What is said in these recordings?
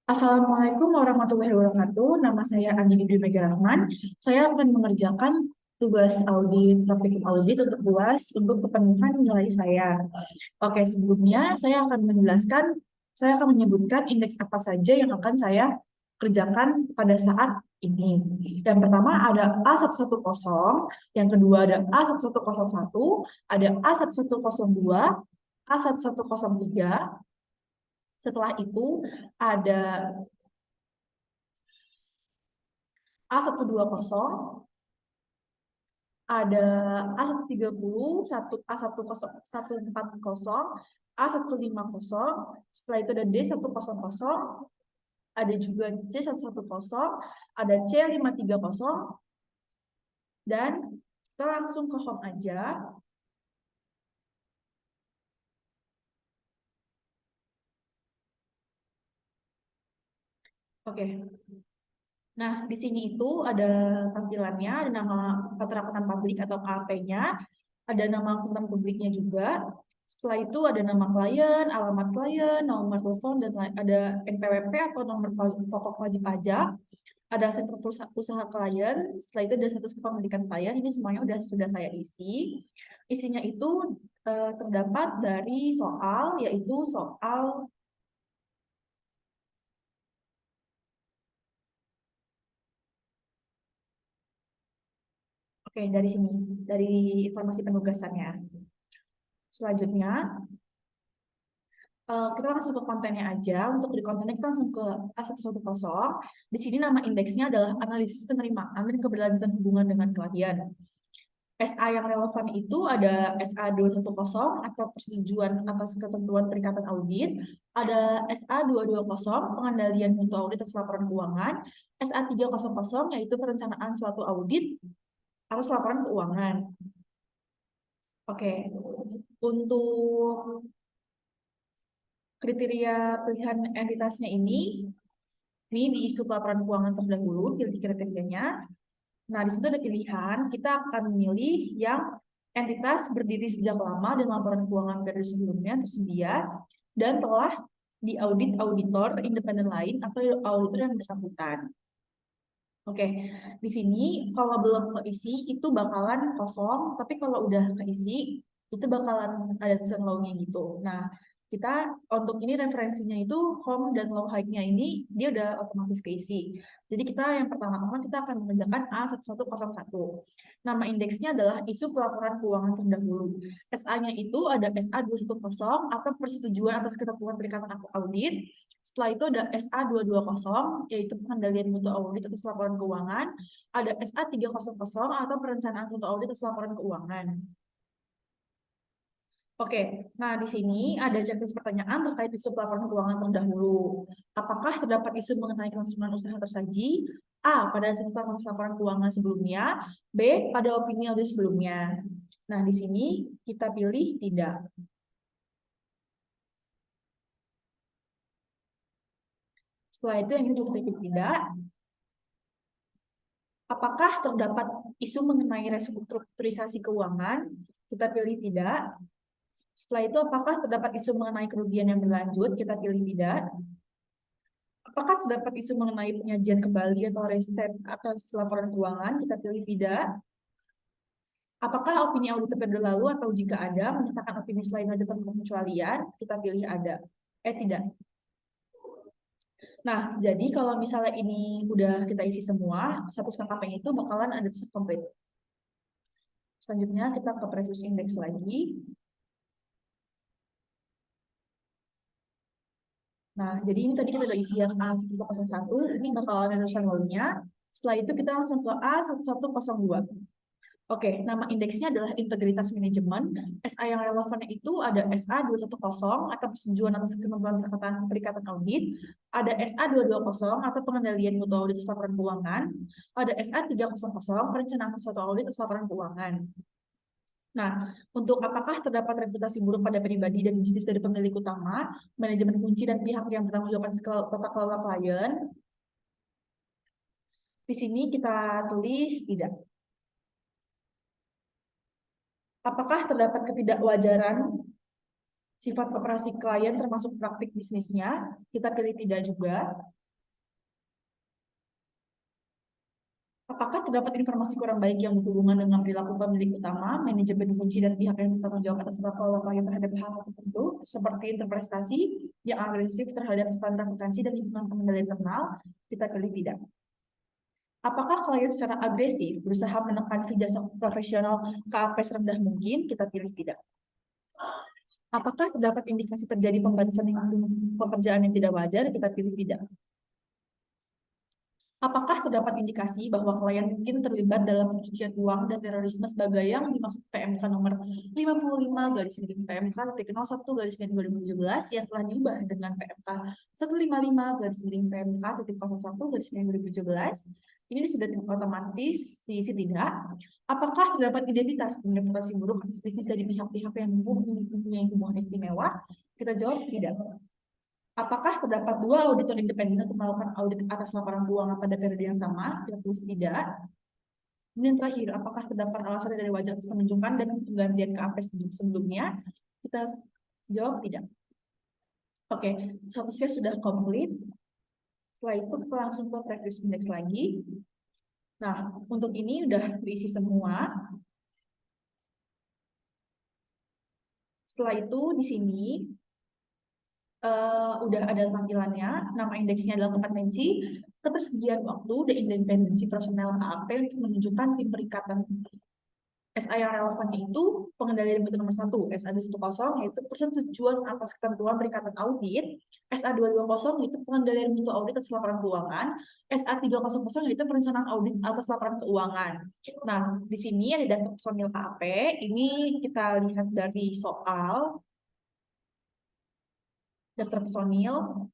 Assalamualaikum warahmatullahi wabarakatuh. Nama saya Andi Dwi Mega Rahman. Saya akan mengerjakan tugas audit, topik audit untuk UAS untuk kepenuhan nilai saya. Oke, sebelumnya saya akan menyebutkan indeks apa saja yang akan saya kerjakan pada saat ini. Yang pertama ada A110, yang kedua ada A1101, ada A1102, A1103. Setelah itu ada A120, ada A130, A140, A150, setelah itu ada D100, ada juga C110, ada C530, dan kita langsung ke home aja. Oke. Nah, di sini itu ada tampilannya, ada nama Patra Akuntan Publik atau KAP-nya, ada nama akuntan publiknya juga. Setelah itu ada nama klien, alamat klien, nomor telepon, dan ada NPWP atau nomor pokok wajib pajak. Ada sentra usaha klien. Setelah itu ada status kepemilikan klien. Ini semuanya sudah saya isi. Isinya itu terdapat dari soal, yaitu soal Oke, dari sini, dari informasi penugasannya. Selanjutnya, kita langsung ke kontennya aja. Untuk di kontennya kita langsung ke A110. Di sini nama indeksnya adalah analisis penerimaan dan keberlanjutan hubungan dengan klien. SA yang relevan itu ada SA210 atau persetujuan atas ketentuan perikatan audit, ada SA220 pengendalian mutu audit atas laporan keuangan, SA300 yaitu perencanaan suatu audit atas laporan keuangan. Oke, untuk kriteria pilihan entitasnya ini diisi laporan keuangan terdahulu, pilih kriterianya. Nah, di situ ada pilihan, kita akan memilih yang entitas berdiri sejak lama dan laporan keuangan periode sebelumnya tersedia dan telah diaudit auditor independen lain atau auditor yang bersangkutan. Oke, di sini kalau belum keisi itu bakalan kosong, tapi kalau udah keisi itu bakalan ada tulisan low-nya gitu. Nah, kita untuk ini referensinya itu home dan low height-nya ini dia udah otomatis keisi. Jadi kita yang pertama-tama kita akan mengerjakan A1101. Nama indeksnya adalah isu pelaporan keuangan terdahulu. SA-nya itu ada SA210 atau persetujuan atas ketentuan perikatan audit. Setelah itu ada SA220 yaitu pengendalian mutu audit atas laporan keuangan. Ada SA300 atau perencanaan mutu audit atas laporan keuangan. Oke, nah di sini ada checklist pertanyaan terkait isu pelaporan keuangan terdahulu. Apakah terdapat isu mengenai kelangsungan usaha tersaji? A. Pada catatan laporan keuangan sebelumnya. B. Pada opini audit sebelumnya. Nah, di sini kita pilih tidak. Setelah itu yang kita pilih tidak. Apakah terdapat isu mengenai restrukturisasi keuangan? Kita pilih tidak. Setelah itu, apakah terdapat isu mengenai kerugian yang berlanjut? Kita pilih tidak. Apakah terdapat isu mengenai penyajian kembali atau restate atas laporan keuangan? Kita pilih tidak. Apakah opini auditor periode lalu atau jika ada menyatakan opini selain aja tentang pengecualian? Kita pilih ada. Tidak. Nah, jadi kalau misalnya ini udah kita isi semua, status KKP itu bakalan ada tulisan komplit. Selanjutnya kita ke previous index lagi. Nah, jadi ini tadi kita udah isi yang A101, ini bakalan ada tulisan lalunya. Setelah itu kita langsung ke A1102. Oke, nama indeksnya adalah integritas manajemen. SA yang relevannya itu ada SA210 atau persetujuan atas ketentuan perikatan audit, ada SA220 atau pengendalian mutu audit atas laporan keuangan, ada SA300 perencanaan suatu audit atas laporan keuangan. Nah, untuk apakah terdapat reputasi buruk pada pribadi dan bisnis dari pemilik utama, manajemen kunci dan pihak yang bertanggung jawab atas tata kelola klien, di sini kita tulis tidak. Apakah terdapat ketidakwajaran sifat operasi klien termasuk praktik bisnisnya? Kita pilih tidak juga. Apakah terdapat informasi kurang baik yang berhubungan dengan perilaku pemilik utama, manajemen kunci, dan pihak yang bertanggung jawab atas laporan terhadap hal tertentu, seperti interpretasi yang agresif terhadap standar akuntansi dan lingkungan pengendali internal? Kita pilih tidak. Apakah klien secara agresif berusaha menekan fee jasa profesional KAP serendah mungkin? Kita pilih tidak. Apakah terdapat indikasi terjadi pembatasan lingkungan pekerjaan yang tidak wajar? Kita pilih tidak. Apakah terdapat indikasi bahwa klien mungkin terlibat dalam pencucian uang dan terorisme sebagai yang dimaksud PMK nomor 55 garis miring PMK titik 01 garis miring 2017 yang telah diubah dengan PMK 155 garis miring PMK titik 01 garis miring 2017? Ini sudah otomatis diisi tidak. Apakah terdapat identitas dan reputasi buruk atas bisnis dari pihak-pihak yang mempunyai hubungan istimewa? Kita jawab tidak. Apakah terdapat dua auditor independen untuk melakukan audit atas laporan keuangan pada periode yang sama? Kita tulis tidak. Dan terakhir, apakah terdapat alasan dari wajar atas penunjukan dan penggantian KAP sebelumnya? Kita jawab tidak. Oke, statusnya sudah komplit. Setelah itu kita langsung ke previous index lagi. Nah, untuk ini udah terisi semua. Setelah itu di sini udah ada tampilannya, nama indeksnya adalah kompetensi, ketersediaan waktu, dan independensi personel KAP untuk menunjukkan tim perikatan. SA yang relevannya itu pengendalian mutu nomor 1, SA 210 yaitu persetujuan atas ketentuan perikatan audit, SA 220 yaitu pengendalian mutu audit atas laporan keuangan, SA 300 yaitu perencanaan audit atas laporan keuangan. Nah, di sini ada daftar personil KAP, ini kita lihat dari soal daftar personil.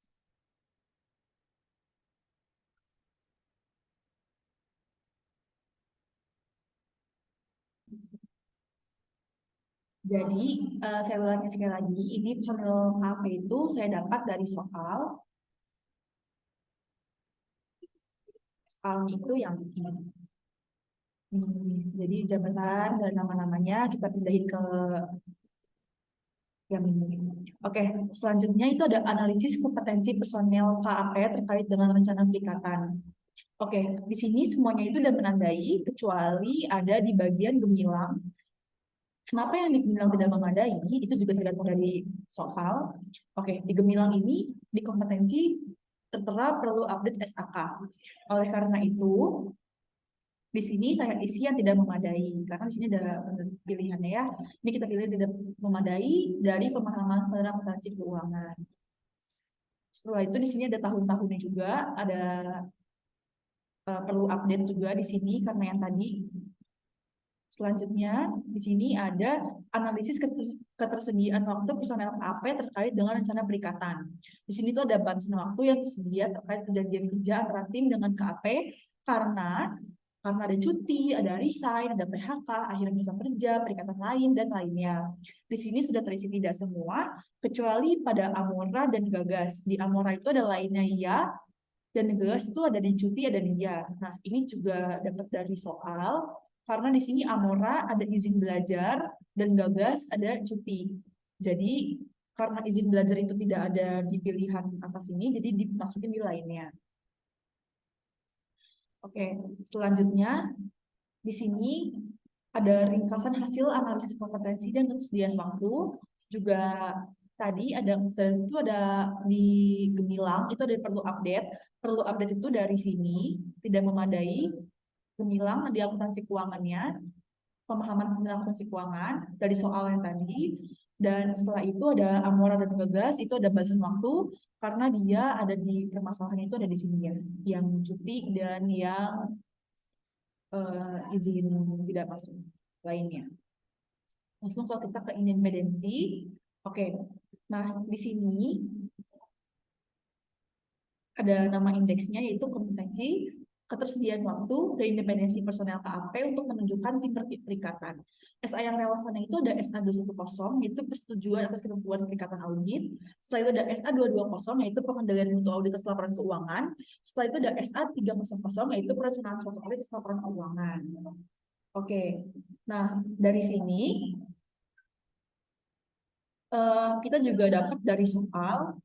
Jadi, saya ulangi sekali lagi, ini personil KAP itu saya dapat dari soal. Soal itu yang ini. Jadi, jabatan dan nama-namanya kita pindahin ke yang ini. Oke, selanjutnya itu ada analisis kompetensi personel KAP terkait dengan rencana perikatan. Oke, di sini semuanya itu udah menandai, kecuali ada di bagian gemilang. Kenapa yang di gemilang tidak memadai? Itu juga tergantung dari soal. Oke, di gemilang ini, di kompetensi tertera perlu update SAK. Oleh karena itu, di sini saya isi yang tidak memadai, karena di sini ada pilihannya ya. Ini kita pilih tidak memadai dari pemahaman tentang akuntansi keuangan. Setelah itu di sini ada tahun-tahunnya juga, ada perlu update juga di sini karena yang tadi. Selanjutnya, di sini ada analisis ketersediaan waktu personel KAP terkait dengan rencana perikatan. Di sini tuh ada batasan waktu yang tersedia terkait perjanjian kerja antara tim dengan KAP karena ada cuti, ada resign, ada PHK, akhirnya masa kerja, perikatan lain, dan lainnya. Di sini sudah terisi tidak semua, kecuali pada Amora dan Gagas. Di Amora itu ada lainnya ya, dan Gagas itu ada di cuti, ada di ya. Nah, ini juga dapat dari soal, karena di sini Amora ada izin belajar, dan Gagas ada cuti. Jadi, karena izin belajar itu tidak ada di pilihan atas ini, jadi dimasukin di lainnya. Oke, selanjutnya di sini ada ringkasan hasil analisis kompetensi dan ketersediaan waktu. Juga tadi ada itu ada di gemilang itu ada perlu update. Perlu update itu dari sini tidak memadai. Gemilang di akuntansi keuangannya, pemahaman tentang akuntansi keuangan dari soal yang tadi. Dan setelah itu ada Amora dan Gagas, itu ada batasan waktu karena dia ada di permasalahannya itu ada di sini ya, yang cuti dan yang izin tidak masuk lainnya. Langsung kalau kita ke independensi, oke. Nah di sini ada nama indeksnya yaitu kompetensi, ketersediaan waktu, dan independensi personel KAP untuk menunjukkan tim perikatan. SA yang relevan itu ada SA 210, yaitu persetujuan atas ketentuan perikatan audit. Setelah itu ada SA 220, yaitu pengendalian mutu audit atas laporan keuangan. Setelah itu ada SA 300, yaitu perencanaan suatu audit atas laporan keuangan. Oke, nah dari sini kita juga dapat dari soal.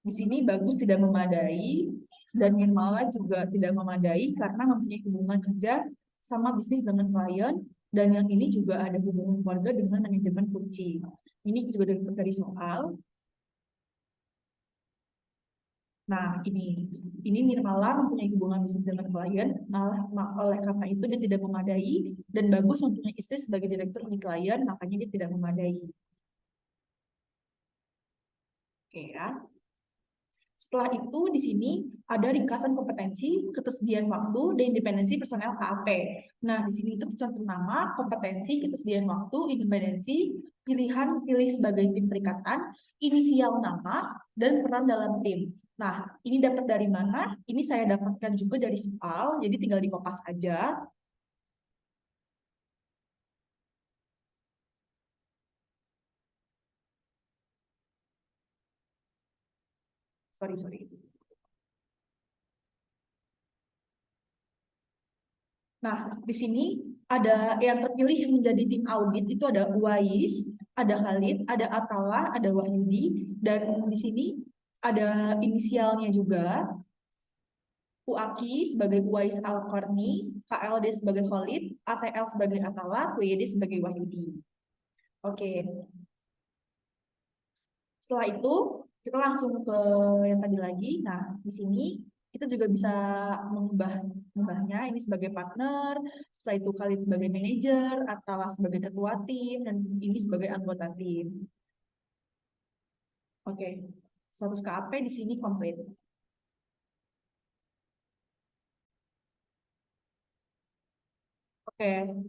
Di sini bagus tidak memadai. dan minimalnya juga tidak memadai karena mempunyai hubungan kerja sama bisnis dengan klien, dan yang ini juga ada hubungan keluarga dengan manajemen kucing. Ini juga dari soal. Nah, ini Nirmala mempunyai hubungan bisnis dengan klien, oleh karena itu dia tidak memadai, dan Bagus mempunyai istri sebagai direktur di klien, makanya dia tidak memadai. Oke ya. Setelah itu di sini ada ringkasan kompetensi, ketersediaan waktu, dan independensi personel KAP. Nah, di sini itu tercantum nama, kompetensi, ketersediaan waktu, independensi, pilihan pilih sebagai tim perikatan, inisial nama, dan peran dalam tim. Nah, ini dapat dari mana? Ini saya dapatkan juga dari soal, jadi tinggal dikopas aja. Sorry. Nah, di sini ada yang terpilih menjadi tim audit itu ada Uwais, ada Khalid, ada Atala, ada Wahyudi, dan di sini ada inisialnya juga. UAKI sebagai Uwais Al-Qarni, KLD sebagai Khalid, ATL sebagai Atala, WYD sebagai Wahyudi. Oke. Setelah itu kita langsung ke yang tadi lagi. Nah, di sini kita juga bisa mengubahnya ini sebagai partner, setelah itu Khalid sebagai manajer, Atala sebagai ketua tim, dan ini sebagai anggota tim. Oke, status KAP di sini komplit. Oke,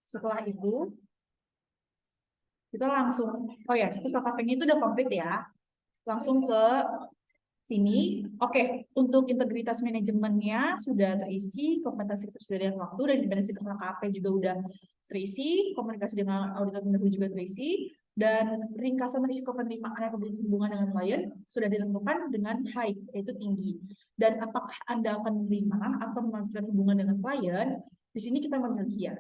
setelah itu kita langsung, oh ya, status KAP-nya itu udah komplit ya. Langsung ke sini. Oke, untuk integritas manajemennya sudah terisi, kompetensi ketersediaan waktu dan independensi personal KAP juga udah terisi, komunikasi dengan auditor penerima juga terisi, dan ringkasan risiko penerimaan yang berhubungan dengan klien sudah ditentukan dengan high, yaitu tinggi. Dan apakah Anda akan menerima atau melanjutkan hubungan dengan klien? Di sini kita memilih ya.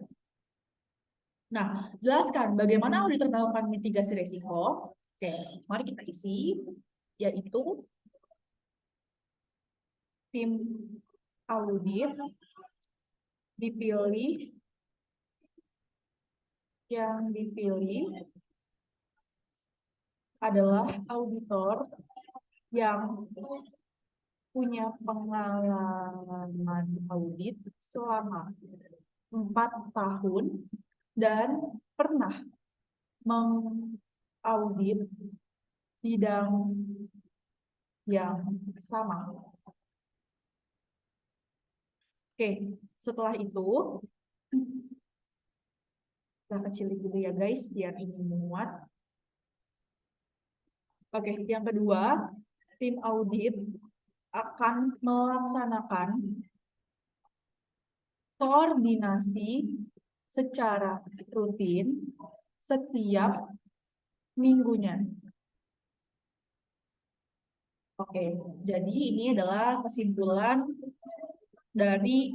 Nah, jelaskan bagaimana auditor melakukan mitigasi risiko. Oke, mari kita isi, yaitu tim audit dipilih, yang dipilih adalah auditor yang punya pengalaman audit selama 4 tahun dan pernah mengaudit bidang yang sama. Oke, setelah itu kita kecilin dulu ya guys, biar ini muat. Oke, yang kedua, tim audit akan melaksanakan koordinasi secara rutin setiap minggunya. Oke, jadi ini adalah kesimpulan dari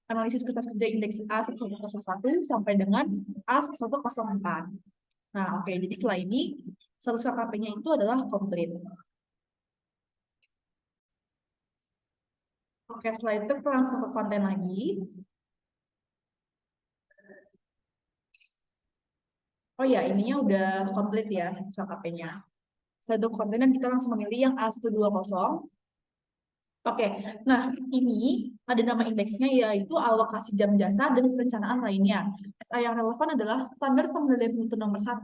analisis kertas kerja indeks A1101 sampai dengan A1104. Nah, oke, jadi setelah ini status KKP-nya itu adalah komplit. Oke, setelah itu kita langsung ke konten lagi. Oh ya, ininya udah komplit ya status KKP-nya. Satu konten dan kita langsung memilih yang A120. Oke, nah ini ada nama indeksnya yaitu alokasi jam jasa dan perencanaan lainnya. SA yang relevan adalah standar pengendalian mutu nomor 1,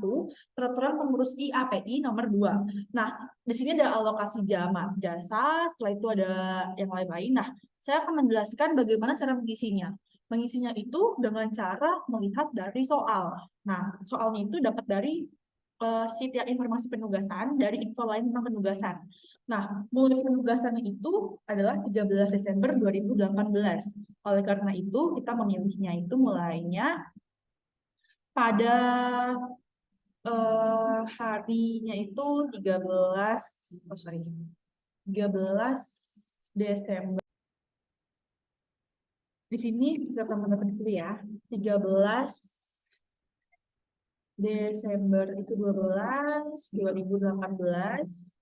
peraturan pengurus IAPI nomor 2. Nah, di sini ada alokasi jam jasa, setelah itu ada yang lain-lain. Nah, saya akan menjelaskan bagaimana cara mengisinya. Mengisinya itu dengan cara melihat dari soal. Nah, soalnya itu dapat dari sheet informasi penugasan dari info lain tentang penugasan. Nah, mulai penugasannya itu adalah 13 Desember 2018. Oleh karena itu, kita memilihnya itu mulainya pada harinya itu 13, oh sorry, 13 Desember. Di sini kita teman-teman dulu ya, 13 Desember itu 12, 2018.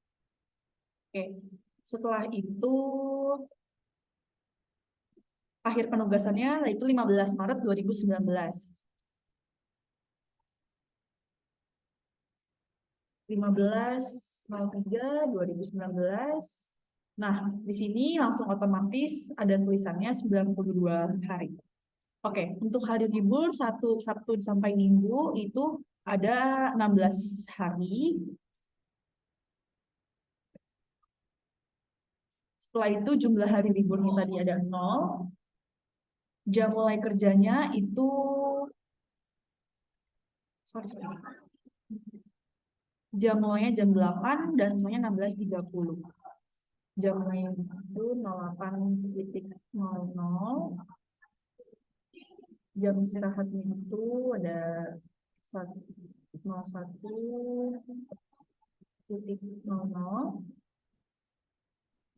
Oke. Setelah itu akhir penugasannya yaitu 15 Maret 2019. 15/03/2019. Nah, di sini langsung otomatis ada tulisannya 92 hari. Oke, untuk hari libur Sabtu sampai Minggu itu ada 16 hari. Setelah itu jumlah hari liburnya tadi ada 0. Jam mulai kerjanya itu sorry. Jam mulainya jam 8 dan selesainya 16.30. Jam mulainya itu 08.00. Jam istirahatnya itu ada 01.00.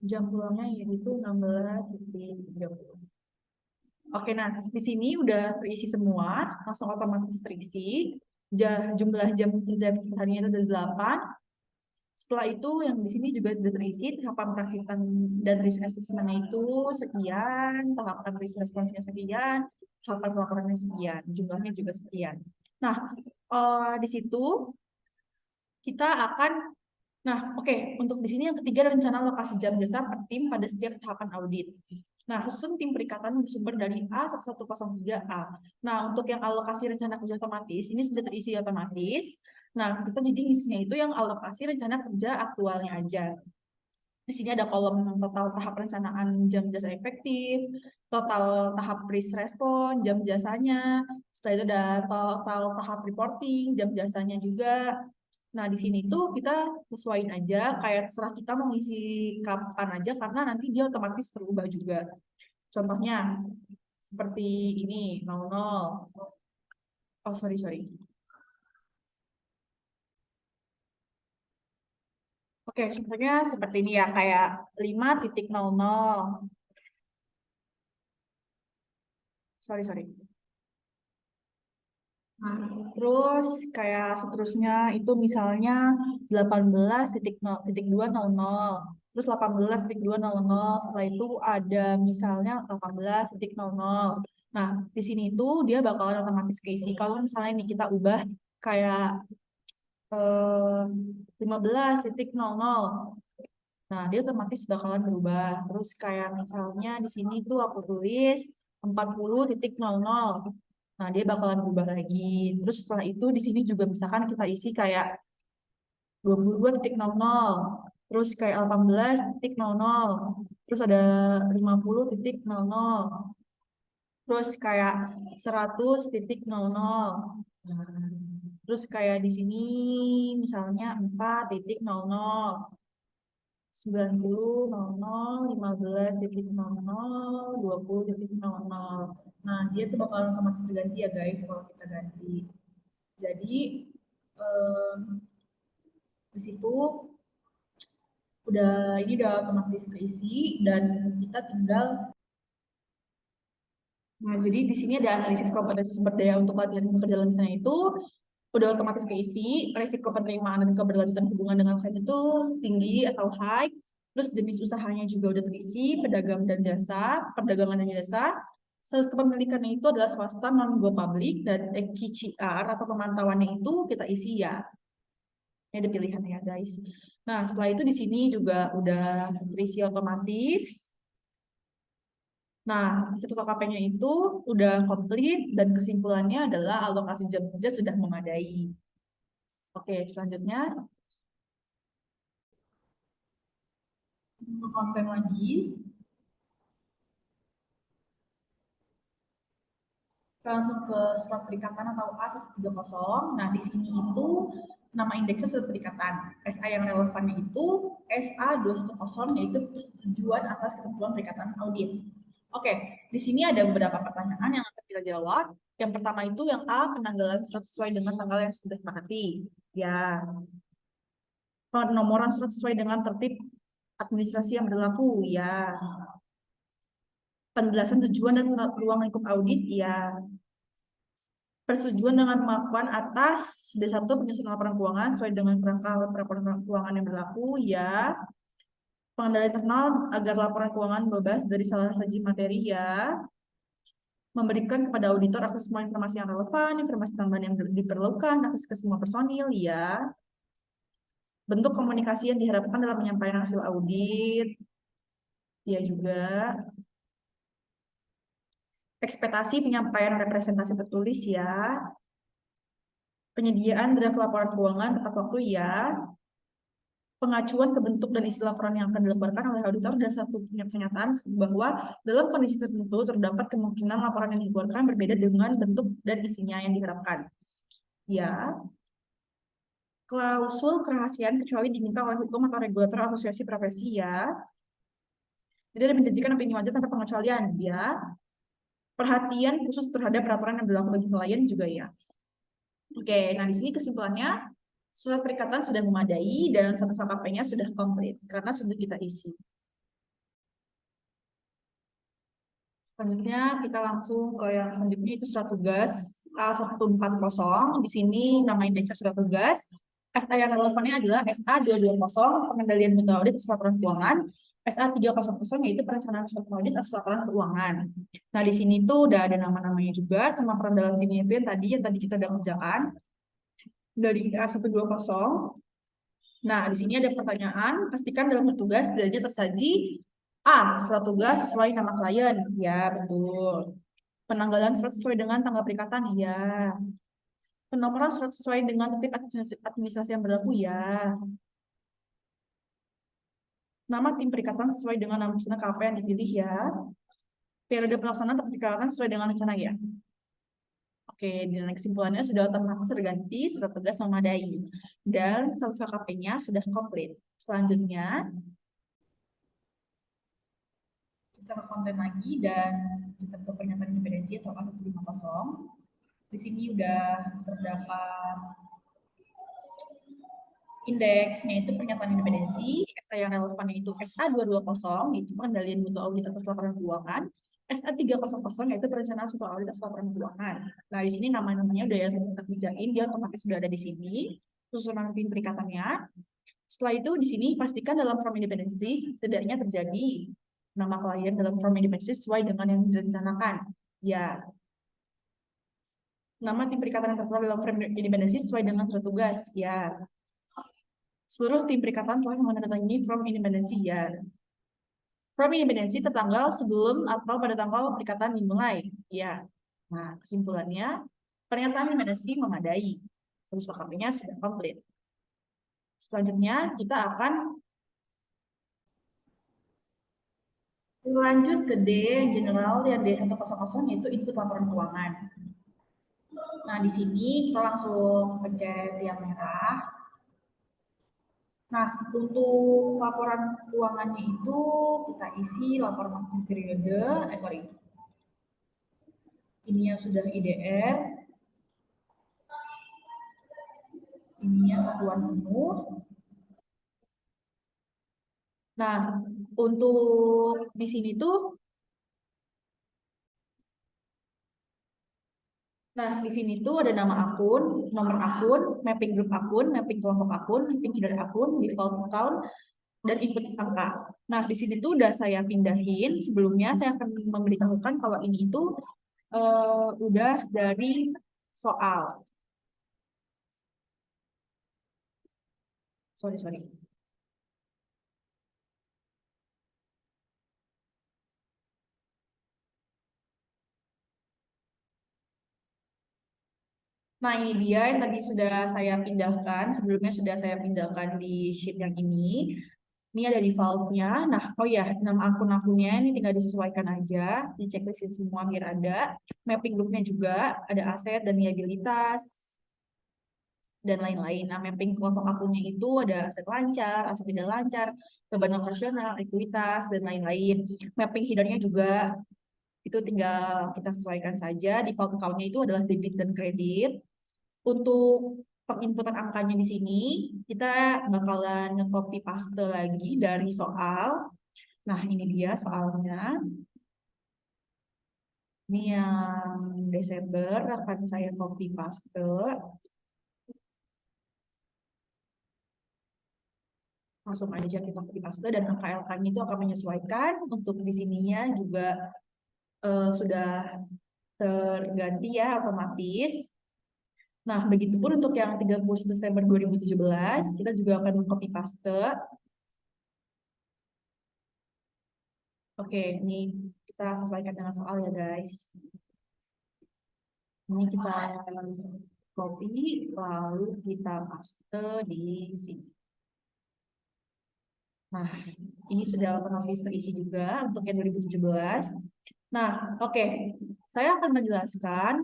Jam pulangnya yaitu 16.30. Oke, nah di sini udah terisi semua, langsung otomatis terisi. Jumlah jam kerja harinya itu ada 8. Setelah itu yang di sini juga sudah terisi tahapan perakitan dan risk assessment-nya itu sekian, tahapan risk response-nya sekian, tahapan pelaporannya sekian, jumlahnya juga sekian. Nah, di situ kita akan untuk di sini yang ketiga rencana alokasi jam jasa per tim pada setiap tahapan audit. Nah, susun tim perikatan bersumber dari A1103A. Nah, untuk yang alokasi rencana kerja otomatis, ini sudah terisi otomatis. Nah, kita jadi isinya itu yang alokasi rencana kerja aktualnya aja. Di sini ada kolom total tahap perencanaan jam jasa efektif, total tahap risk respon, jam jasanya. Setelah itu ada total tahap reporting, jam jasanya juga. Nah, di sini tuh kita sesuaiin aja, kayak terserah kita mau ngisi kapan aja, karena nanti dia otomatis terubah juga. Contohnya, seperti ini, 00. Oh, sorry. Oke, contohnya seperti ini ya, kayak 5.00. Sorry. Nah, terus kayak seterusnya itu misalnya 18.200, terus 18.200, setelah itu ada misalnya 18.00. Nah, di sini itu dia bakalan otomatis keisi. Kalau misalnya ini kita ubah kayak 15.00. Nah, dia otomatis bakalan berubah. Terus kayak misalnya di sini tuh aku tulis 40.00. Nah, dia bakalan berubah lagi. Terus setelah itu di sini juga misalkan kita isi kayak 22.00. Terus kayak 18.00. Terus ada 50.00. Terus kayak 100.00. Terus kayak di sini misalnya 4.00. 90.00, 15.00, 20.00. Nah, dia tuh bakal otomatis terganti ya guys kalau kita ganti. Jadi di situ ini udah otomatis keisi dan kita tinggal. Nah, jadi di sini ada analisis kompetensi sumber daya untuk latihan keberlanjutan itu udah otomatis keisi, resiko penerimaan dan keberlanjutan hubungan dengan klien itu tinggi atau high. Terus jenis usahanya juga udah terisi, perdagangan dan jasa. Status kepemilikannya itu adalah swasta, non-go public, dan EQCR atau pemantauannya itu kita isi ya. Ini ada pilihannya ya guys. Nah, setelah itu di sini juga udah terisi otomatis. Nah, satu KKP-nya itu udah komplit dan kesimpulannya adalah alokasi jam kerja sudah memadai. Oke, selanjutnya untuk konten lagi. Kita langsung ke surat perikatan atau A130. Nah, di sini itu nama indeksnya surat perikatan. SA yang relevannya itu SA210, yaitu persetujuan atas ketentuan perikatan audit. Oke, di sini ada beberapa pertanyaan yang akan kita jawab. Yang pertama itu yang A, penanggalan surat sesuai dengan tanggal yang sudah disepakati. Ya. Penomoran surat sesuai dengan tertib administrasi yang berlaku. Ya. Penjelasan tujuan dan ruang lingkup audit. Ya. Persetujuan dengan pengakuan atas D1 penyusunan laporan keuangan sesuai dengan kerangka laporan keuangan yang berlaku. Ya. Pengendalian internal agar laporan keuangan bebas dari salah saji materi ya. Memberikan kepada auditor akses semua informasi yang relevan, informasi tambahan yang diperlukan, akses ke semua personil ya. Bentuk komunikasi yang diharapkan dalam menyampaikan hasil audit ya juga. Ekspektasi penyampaian representasi tertulis ya. Penyediaan draft laporan keuangan tepat waktu ya. Pengacuan ke bentuk dan isi laporan yang akan dilaporkan oleh auditor dan satu pernyataan bahwa dalam kondisi tertentu terdapat kemungkinan laporan yang dikeluarkan berbeda dengan bentuk dan isinya yang diharapkan. Ya. Klausul kerahasiaan kecuali diminta oleh hukum atau regulator asosiasi profesi ya. Tidak ada menjanjikan opini wajib tanpa pengecualian ya. Perhatian khusus terhadap peraturan yang berlaku bagi klien juga ya. Oke, nah di sini kesimpulannya surat perikatan sudah memadai dan status KKP-nya sudah komplit karena sudah kita isi. Selanjutnya kita langsung ke yang selanjutnya itu surat tugas A140. Di sini nama indeksnya surat tugas. SA yang relevannya adalah SA220 pengendalian mutu audit atas laporan keuangan. SA300 yaitu perencanaan suatu audit atas laporan keuangan. Nah di sini tuh udah ada nama-namanya juga sama peran dalam timnya itu yang tadi kita udah kerjakan dari A120. Nah di sini ada pertanyaan, pastikan dalam tugas setidaknya tersaji A. Surat tugas sesuai nama klien. Ya, betul. Penanggalan surat sesuai dengan tanggal perikatan. Ya. Penomoran surat sesuai dengan tertib administrasi yang berlaku. Ya. Nama tim perikatan sesuai dengan nama peserta KP yang dipilih. Ya. Periode pelaksanaan perikatan sesuai dengan rencana. Ya. Oke, dan kesimpulannya sudah otomatis terganti, surat tugas memadai. Dan status KKP-nya sudah komplit. Selanjutnya, kita ke konten lagi dan kita ke pernyataan independensi atau A150. Di sini udah terdapat indeksnya itu pernyataan independensi, SA yang relevan itu SA220 yaitu pengendalian mutu audit atas laporan keuangan, SA300 yaitu perencanaan suatu audit atas laporan keuangan. Nah, di sini nama-namanya udah yang kita kerjain, dia otomatis sudah ada di sini, susunan tim perikatannya. Setelah itu di sini pastikan dalam form independensi setidaknya terjadi nama klien dalam form independensi sesuai dengan yang direncanakan. Ya. Nama tim perikatan yang tertera dalam form independensi sesuai dengan surat tugas. Ya. Seluruh tim perikatan telah menandatangani form independensi. Ya. Form independensi tertanggal sebelum atau pada tanggal perikatan dimulai. Ya. Nah, kesimpulannya pernyataan independensi memadai. Terus KKP-nya sudah komplit. Selanjutnya kita akan lanjut ke D yang general, yang D100 yaitu input laporan keuangan. Nah, di sini kita langsung pencet yang merah. Nah, untuk laporan keuangannya itu kita isi laporan periode, ini yang sudah IDR, ininya satuan penuh. Nah, untuk di sini tuh, nah di sini tuh ada nama akun, nomor akun, mapping grup akun, mapping kelompok akun, mapping header akun, default account, dan input angka. Nah, di sini tuh udah saya pindahin. Sebelumnya saya akan memberitahukan kalau ini itu udah dari soal. Sorry. Nah, ini dia yang tadi sudah saya pindahkan. Sebelumnya sudah saya pindahkan di sheet yang ini. Ini ada default-nya. Nah, oh ya, nama akun-akunnya ini tinggal disesuaikan aja. Di checklistin semua biar ada. Mapping grupnya juga ada aset dan liabilitas dan lain-lain. Nah, mapping kelompok akunnya itu ada aset lancar, aset tidak lancar, beban operasional, ekuitas, dan lain-lain. Mapping header-nya juga itu tinggal kita sesuaikan saja. Default account-nya itu adalah debit dan kredit. Untuk penginputan angkanya di sini, kita bakalan nge-copy paste lagi dari soal. Nah, ini dia soalnya. Ini yang Desember akan saya copy paste. Langsung aja kita copy paste dan angka LK-nya itu akan menyesuaikan. Untuk di sininya juga sudah terganti ya otomatis. Nah, begitupun untuk yang 31 Desember 2017, kita juga akan copy paste. Oke, ini kita sesuaikan dengan soal ya guys. Ini kita copy, lalu kita paste di sini. Nah, ini sudah otomatis terisi juga untuk yang 2017. Nah, oke. Saya akan menjelaskan.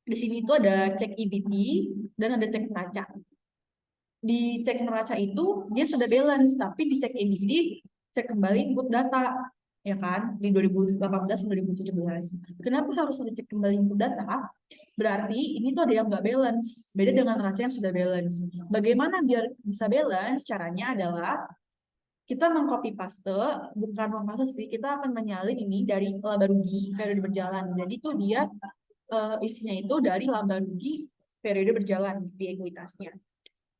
Di sini itu ada cek EBT dan ada cek neraca. Di cek neraca itu dia sudah balance, tapi di cek EBT cek kembali input data, ya kan? Di 2018 dan 2017. Kenapa harus ada cek kembali input data? Berarti ini tuh ada yang nggak balance, beda dengan neraca yang sudah balance. Bagaimana biar bisa balance? Caranya adalah kita mengcopy paste, bukan mengpaste sih, kita akan menyalin ini dari laba rugi periode berjalan. Jadi tuh dia isinya itu dari laba rugi periode berjalan di ekuitasnya.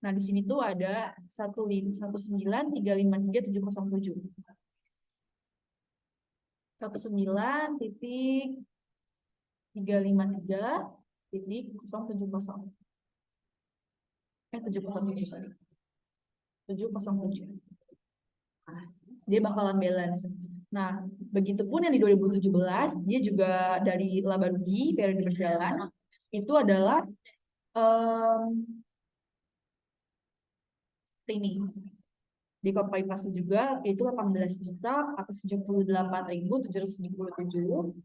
Nah, di sini tuh ada 19353707. 19.353.070. 707, sorry. 707. Nah, dia bakalan balance. Nah, begitupun yang di 2017, dia juga dari laba rugi periode berjalan, itu adalah ini. Di copy paste juga, itu 18.478.777.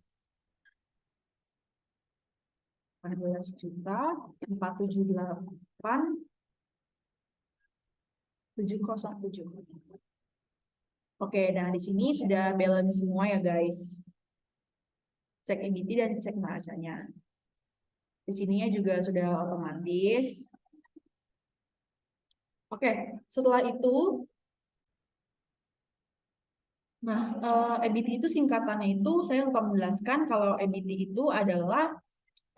18.478.707. Oke, nah di sini sudah balance semua ya guys. Cek EBT dan cek neracanya. Di sininya juga sudah otomatis. Oke, setelah itu, nah EBT itu singkatannya itu saya lupa menjelaskan kalau EBT itu adalah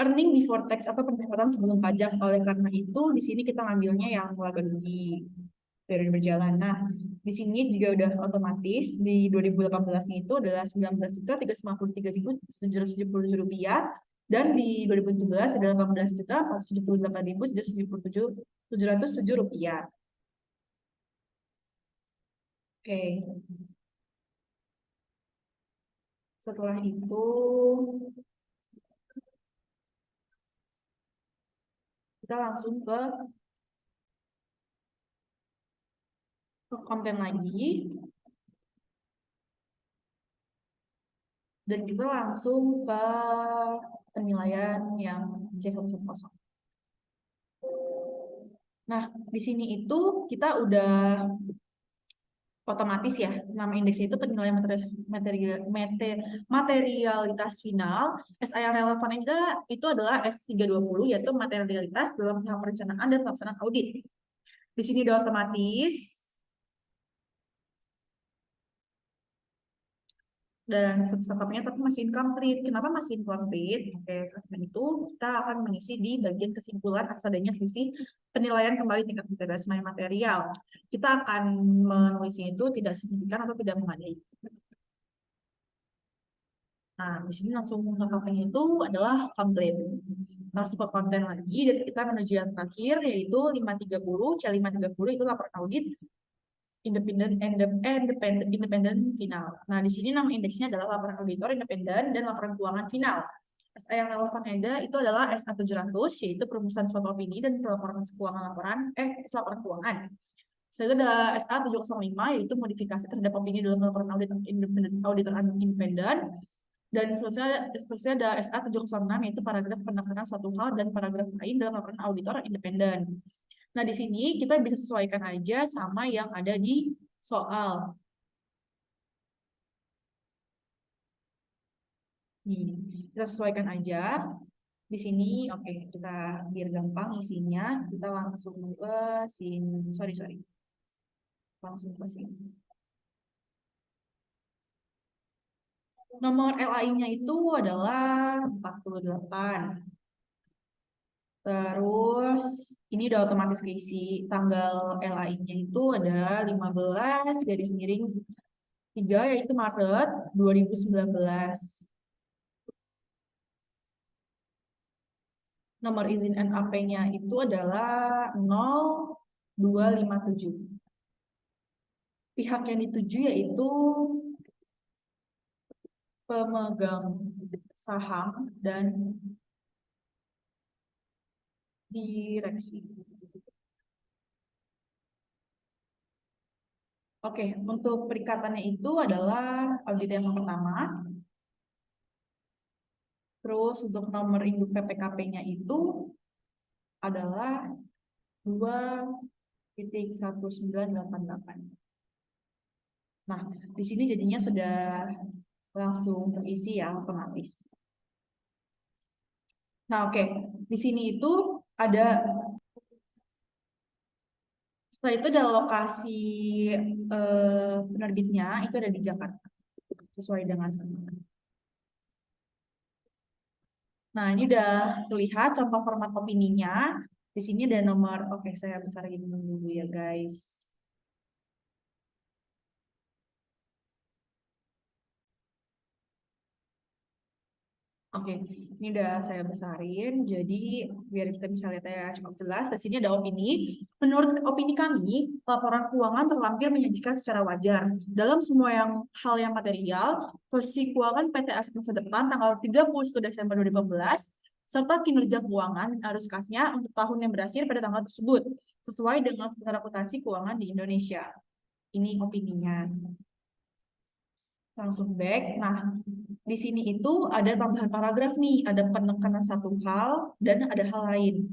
earning before tax atau pendapatan sebelum pajak. Oleh karena itu, di sini kita ngambilnya yang laba rugi periode berjalan. Nah, di sini juga udah otomatis di 2018 itu adalah 19.353.777 rupiah dan di 2017 adalah 18.478.707 rupiah. Oke. Setelah itu kita langsung ke konten lagi. Dan kita langsung ke penilaian yang C110. Nah, di sini itu kita udah otomatis ya, nama indeksnya itu penilaian materialitas final. SA yang relevan juga itu adalah S320, yaitu materialitas dalam tahap perencanaan dan pelaksanaan audit. Di sini udah otomatis. Dan status lengkapnya tapi masih incomplete. Kenapa masih incomplete? Oke, karena itu kita akan mengisi di bagian kesimpulan atas adanya selisih penilaian kembali tingkat integritas material. Kita akan menulisnya itu tidak signifikan atau tidak memadai. Nah, di sini langsung lengkapnya itu adalah complete. Masuk ke konten lagi dan kita menuju yang terakhir yaitu 530. C530 itu laporan audit independen final. Nah, di sini nama indeksnya adalah laporan auditor independen dan laporan keuangan final. SA yang relevan ada itu adalah SA 700, yaitu perumusan suatu opini dan laporan keuangan laporan keuangan. Selanjutnya ada SA 705, yaitu modifikasi terhadap opini dalam laporan audit auditor independen. Dan seterusnya ada SA 706, yaitu paragraf penekanan suatu hal dan paragraf lain dalam laporan auditor independen. Nah, di sini kita bisa sesuaikan aja sama yang ada di soal. Nih, kita sesuaikan aja. Di sini, oke, kita biar gampang isinya, kita langsung ke sini. Sorry. Langsung ke sini. Nomor LAI-nya itu adalah 48. Terus ini udah otomatis keisi. Tanggal LAI-nya itu ada 15 garis miring 3 yaitu Maret 2019. Nomor izin NAP-nya itu adalah 0257. Pihak yang dituju yaitu pemegang saham dan direksi. Oke, untuk perikatannya itu adalah audit yang pertama. Terus untuk nomor induk PPKP-nya itu adalah 2.1988. Nah, di sini jadinya sudah langsung terisi ya otomatis. Nah, oke. Di sini itu ada setelah itu ada lokasi penerbitnya itu ada di Jakarta sesuai dengan semua. Nah, ini udah terlihat contoh format opininya. Di sini ada nomor, oke saya besarin dulu ya guys. Oke, ini udah saya besarin, jadi biar kita bisa lihat ya cukup jelas. Di sini ada opini. Menurut opini kami, laporan keuangan terlampir menyajikan secara wajar dalam semua hal yang material, posisi keuangan PT Aset Masa Depan tanggal 31 Desember 2015, serta kinerja keuangan arus kasnya untuk tahun yang berakhir pada tanggal tersebut, sesuai dengan standar akuntansi keuangan di Indonesia. Ini opininya. Langsung back. Nah, di sini itu ada tambahan paragraf nih, ada penekanan satu hal dan ada hal lain.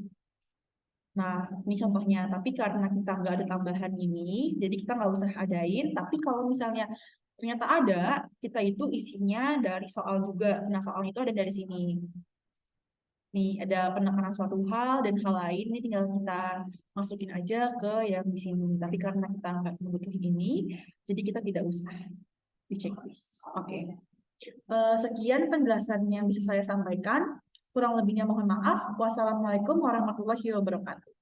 Nah, ini contohnya. Tapi karena kita nggak ada tambahan ini, jadi kita nggak usah adain. Tapi kalau misalnya ternyata ada, kita itu isinya dari soal juga. Nah, soalnya itu ada dari sini. Nih, ada penekanan suatu hal dan hal lain. Ini tinggal kita masukin aja ke yang di sini. Tapi karena kita nggak membutuhkan ini, jadi kita tidak usah di checklist. Oke. Sekian penjelasan yang bisa saya sampaikan. Kurang lebihnya mohon maaf. Wassalamualaikum warahmatullahi wabarakatuh.